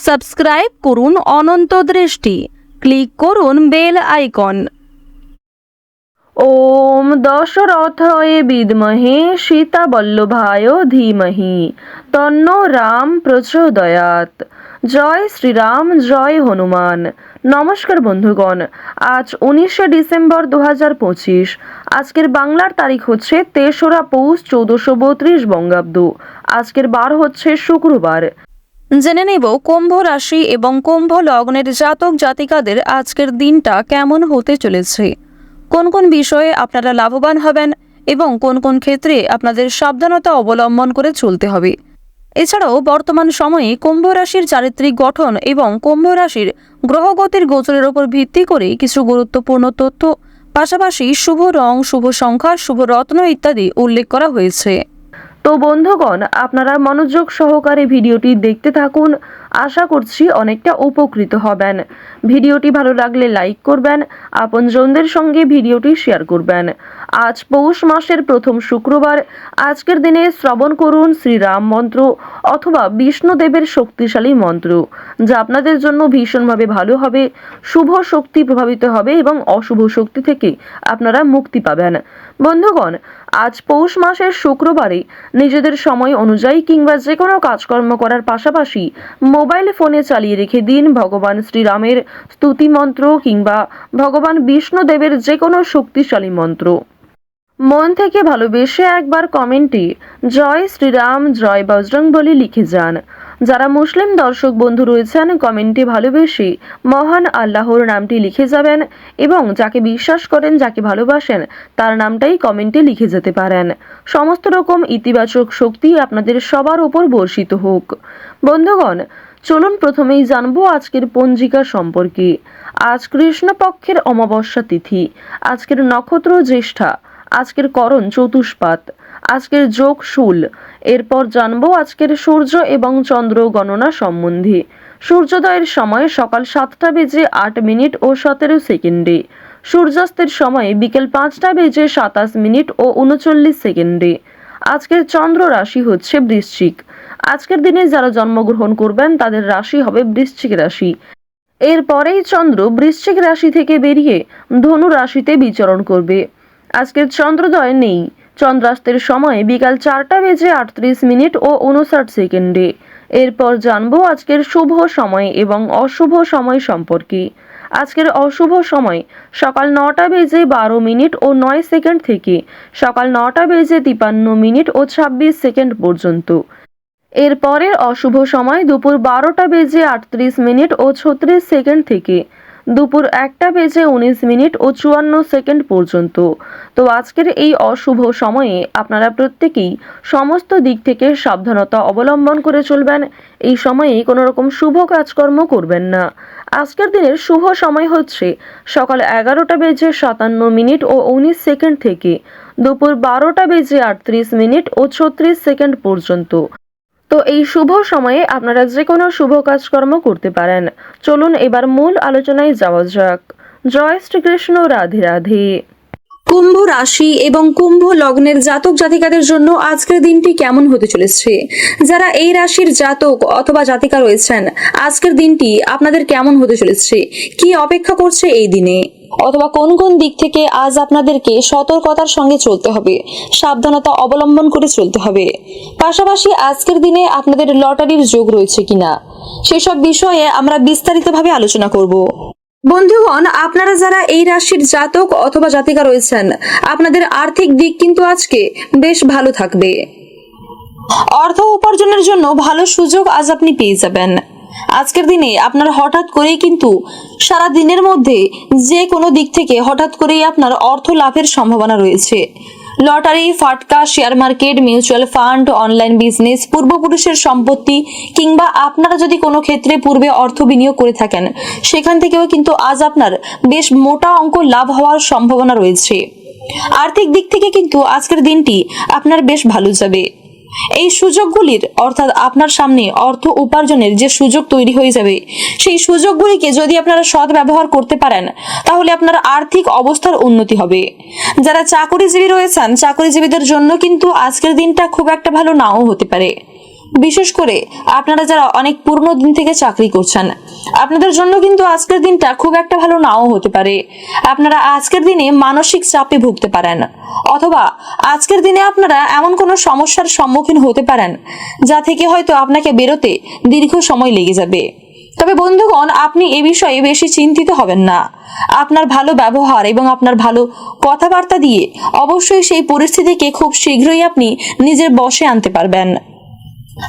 Subscribe করুন অনন্ত দৃষ্টি, click করুন বেল আইকন। ওম দশরথায় বিদ্মহে সীতাবল্লভায় ধীমহি তন্নো রাম প্রচোদয়াৎ। জয় শ্রীরাম, জয় হনুমান। নমস্কার বন্ধুগণ, আজ 19শে ডিসেম্বর 2025। আজকের বাংলার তারিখ হচ্ছে 3রা পৌষ 1432 বঙ্গাব্দ। আজকের বার হচ্ছে শুক্রবার। জেনে নেব কুম্ভ রাশি এবং কুম্ভ লগ্নের জাতক জাতিকাদের আজকের দিনটা কেমন হতে চলেছে, কোন কোন বিষয়ে আপনারা লাভবান হবেন এবং কোন কোন ক্ষেত্রে আপনাদের সাবধানতা অবলম্বন করে চলতে হবে। এছাড়াও বর্তমান সময়ে কুম্ভ রাশির চারিত্রিক গঠন এবং কুম্ভ রাশির গ্রহগতির গোচরের উপর ভিত্তি করে কিছু গুরুত্বপূর্ণ তথ্য, পাশাপাশি শুভ রং, শুভ সংখ্যা, শুভ রত্ন ইত্যাদি উল্লেখ করা হয়েছে। তো বন্ধুগণ, আপনারা মনোযোগ সহকারে ভিডিওটি দেখতে থাকুন। আশা করছি অনেকটা উপকৃত হবেন। ভিডিওটি ভালো লাগলে লাইক করবেন, আপনজনদের সঙ্গে ভিডিওটি শেয়ার করবেন। আজ পৌষ মাসের প্রথম শুক্রবার। আজকের দিনে শ্রবণ করুন শ্রীরাম মন্ত্র অথবা বিষ্ণুদেবের শক্তিশালী মন্ত্র, যা আপনাদের জন্য ভীষণভাবে ভালো হবে। শুভ শক্তি প্রভাবিত হবে এবং অশুভ শক্তি থেকে আপনারা মুক্তি পাবেন। বন্ধুগণ, আজ পৌষ মাসের শুক্রবারে নিজেদের সময় অনুযায়ী কিংবা যে কোনো কাজকর্ম করার পাশাপাশি মোবাইল ফোনে চালিয়ে রেখে দিন ভগবান শ্রীরামের স্তুতি মন্ত্র কিংবা ভগবান বিষ্ণুদেবের যে কোনো শক্তিশালী মন্ত্র। মন থেকে ভালোবেসে একবার কমেন্টে জয় শ্রীরাম, জয় বজরংবলী লিখে যান। যারা মুসলিম দর্শক বন্ধু রয়েছেন, কমেন্টে ভালোবেসে মহান আল্লাহর নামটি লিখে যাবেন এবং যাকে বিশ্বাস করেন, যাকে ভালোবাসেন, তার নামটাই কমেন্টে লিখে যেতে পারেন। সমস্ত রকম ইতিবাচক শক্তি আপনাদের সবার উপর বর্ষিত হোক। বন্ধুগণ, চলুন প্রথমেই জানবো আজকের পঞ্জিকা সম্পর্কে। আজ কৃষ্ণপক্ষের অমাবস্যা তিথি, আজকের নক্ষত্র জ্যেষ্ঠা, আজকের করণ চতুষ্পাত, আজকের যোগ শূল। এরপর জানবো আজকের সূর্য এবং চন্দ্র গণনা সম্বন্ধে। সূর্যোদয়ের সময় সকাল 7টা বেজে 8 মিনিট ও 17 সেকেন্ডে, সূর্যাস্তের সময় বিকেল 5টা বেজে 27 মিনিট ও 39 সেকেন্ডে। আজকের চন্দ্র রাশি হচ্ছে বৃশ্চিক। আজকের দিনে যারা জন্মগ্রহণ করবেন তাদের রাশি হবে বৃশ্চিক রাশি। এরপরেই চন্দ্র বৃশ্চিক রাশি থেকে বেরিয়ে ধনু রাশিতে বিচরণ করবে। আজকের চন্দ্রোদয় নেই। চন্দ্রাস্তের সময় বিকাল 4টা বেজে 38 মিনিট ও 59 সেকেন্ডে। এরপর জানবো আজকের শুভ সময় এবং অশুভ সময় সম্পর্কে। আজকের অশুভ সময় সকাল 9টা বেজে 12 মিনিট ও 9 সেকেন্ড থেকে সকাল 9টা বেজে 53 মিনিট ও 26 সেকেন্ড পর্যন্ত। এরপরের অশুভ সময় দুপুর 12টা বেজে 38 মিনিট ও 36 সেকেন্ড থেকে দুপুর 1টা বেজে 19 মিনিট ও 54 সেকেন্ড পর্যন্ত। তো আজকের এই অশুভ সময়ে আপনারা প্রত্যেকেই সমস্ত দিক থেকে সাবধানতা অবলম্বন করে চলবেন। এই সময়ে কোনো রকম শুভ কাজকর্ম করবেন না। আজকের দিনের শুভ সময় হচ্ছে সকাল 11টা বেজে 57 মিনিট ও 19 সেকেন্ড থেকে দুপুর 12টা বেজে 38 মিনিট ও 36 সেকেন্ড পর্যন্ত। তো এই শুভ সময়ে আপনারা যে কোনো শুভ কাজকর্ম করতে পারেন। চলুন এবার মূল আলোচনায় যাওয়া যাক। জয় শ্রীকৃষ্ণ, রাধে রাধে। কুম্ভ রাশি এবং কুম্ভ লগ্নের জাতক জাতিকাদের জন্য আজকের দিনটি কেমন হতে চলেছে? যারা এই রাশির জাতক অথবা জাতিকা রয়েছেন, আজকের দিনটি আপনাদের কেমন হতে চলেছে, কি অপেক্ষা করছে এই দিনে, অথবা কোন কোন দিক থেকে আজ আপনাদেরকে সতর্কতার সঙ্গে চলতে হবে, সাবধানতা অবলম্বন করে চলতে হবে। পাশাপাশি আজকের দিনে আপনাদের লটারির যোগ রয়েছে কিনা, সেসব বিষয়ে আমরা বিস্তারিতভাবে আলোচনা করব। বন্ধুগণ, আপনারা যারা এই রাশির জাতক অথবা জাতিকা রয়েছেন, আপনাদের আর্থিক দিক কিন্তু আজকে বেশ ভালো থাকবে। অর্থ উপার্জনের জন্য ভালো সুযোগ আজ আপনি পেয়ে যাবেন। আজকের দিনে আপনার হঠাৎ করেই কিন্তু সারা দিনের মধ্যে যে কোনো দিক থেকে হঠাৎ করেই আপনার অর্থ লাভের সম্ভাবনা রয়েছে। লটারি, ফাটকা, share market, mutual fund, online business, পূর্বপুরুষের সম্পত্তি কিংবা আপনারা যদি কোনো ক্ষেত্রে পূর্বে অর্থ বিনিয়োগ করে থাকেন, সেখান থেকেও কিন্তু আজ আপনার বেশ মোটা অঙ্ক লাভ হওয়ার সম্ভাবনা রয়েছে। আর্থিক দিক থেকে কিন্তু আজকের দিনটি আপনার বেশ ভালো যাবে। এই সুযোগগুলির অর্থাৎ আপনার সামনে অর্থ উপার্জনের যে সুযোগ তৈরি হয়ে যাবে, সেই সুযোগগুলিকে যদি আপনারা সৎ ব্যবহার করতে পারেন, তাহলে আপনার আর্থিক অবস্থার উন্নতি হবে। যারা চাকরিজীবী রয়েছেন, চাকরিজীবীদের জন্য কিন্তু আজকের দিনটা খুব একটা ভালো নাও হতে পারে। বিশেষ করে আপনারা যারা অনেক পুরনো দিন থেকে চাকরি করছেন, আপনাদের জন্য কিন্তু আজকের দিনটা খুব একটা ভালো নাও হতে পারে। আপনারা আজকের দিনে মানসিক চাপে ভুগতে পারেন, অথবা আজকের দিনে আপনারা এমন কোনো সমস্যার সম্মুখীন হতে পারেন যা থেকে হয়তো আপনাকে বেরোতে দীর্ঘ সময় লেগে যাবে। তবে বন্ধুগণ, আপনি এ বিষয়ে বেশি চিন্তিত হবেন না। আপনার ভালো ব্যবহার এবং আপনার ভালো কথাবার্তা দিয়ে অবশ্যই সেই পরিস্থিতিকে খুব শীঘ্রই আপনি নিজের বশে আনতে পারবেন।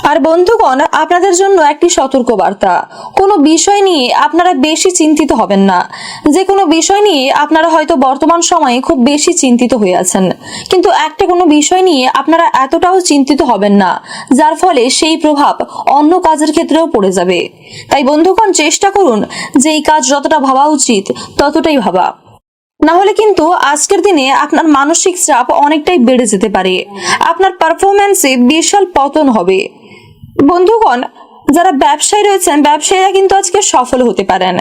আর বন্ধুগণ, আপনাদের জন্য একটি সতর্ক বার্তা। কোনো বিষয় নিয়ে আপনারা বেশি চিন্তিত হবেন না। যে কোনো বিষয় নিয়ে আপনারা হয়তো বর্তমান সময়ে খুব বেশি চিন্তিত হয়ে আছেন, কিন্তু একটা কোনো বিষয় নিয়ে আপনারা এতটাও চিন্তিত হবেন না যার ফলে সেই প্রভাব অন্য কাজের ক্ষেত্রেও পড়ে যাবে। তাই বন্ধুগণ, চেষ্টা করুন যে এই কাজ যতটা ভাবা উচিত ততটাই ভাবা, না হলে কিন্তু আজকের দিনে আপনার মানসিক চাপ অনেকটাই বেড়ে যেতে পারে। আপনার পারফরম্যান্সে বিশাল পতন হবে। বন্ধুগণ, যারা ব্যবসায়ী রয়েছেন, ব্যবসায়ীরা কিন্তু আজকে সফল হতে পারেন।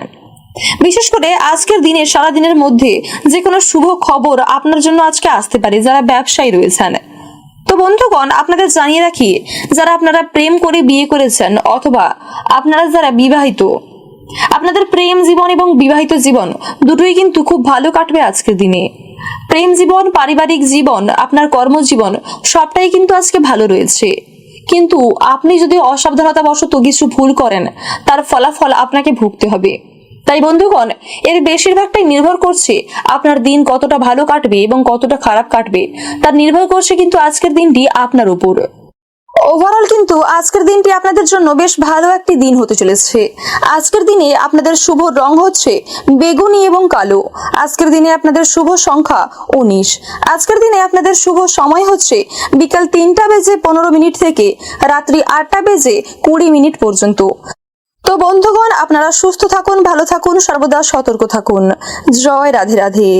বিশেষ করে আজকের দিনে সারাদিনের মধ্যে যে কোনো শুভ খবর আপনার জন্য আজকে আসতে পারে যারা ব্যবসায়ী রয়েছেন। তো বন্ধুগণ, আপনাদের জানিয়ে রাখি, যারা আপনারা প্রেম করে বিয়ে করেছেন অথবা আপনারা যারা বিবাহিত, আপনাদের প্রেম জীবন এবং বিবাহিত জীবন দুটোই কিন্তু খুব ভালো কাটবে আজকের দিনে। প্রেম জীবন, পারিবারিক জীবন, আপনার কর্মজীবন সবটাই কিন্তু আজকে ভালো রয়েছে। কিন্তু আপনি যদি অসাবধানতাবশত কিছু ভুল করেন, তার ফলাফল আপনাকে ভুগতে হবে। তাই বন্ধুগণ, এর বেশিরভাগটাই নির্ভর করছে আপনার দিন কতটা ভালো কাটবে এবং কতটা খারাপ কাটবে, তার নির্ভর করছে কিন্তু আজকের দিনটি আপনার উপর। ওভারঅল কিন্তু আজকের দিনটি আপনাদের জন্য বেশ ভালো একটি দিন হতে চলেছে। আজকের দিনে আপনাদের শুভ রং হচ্ছে বেগুনি এবং কালো। আজকের দিনে আপনাদের শুভ সংখ্যা 19। আজকের দিনে আপনাদের শুভ সময় হচ্ছে বিকাল 3:15 থেকে রাত্রি 8:20 পর্যন্ত। তো বন্ধুগণ, আপনারা সুস্থ থাকুন, ভালো থাকুন, সর্বদা সতর্ক থাকুন। জয় রাধে রাধে।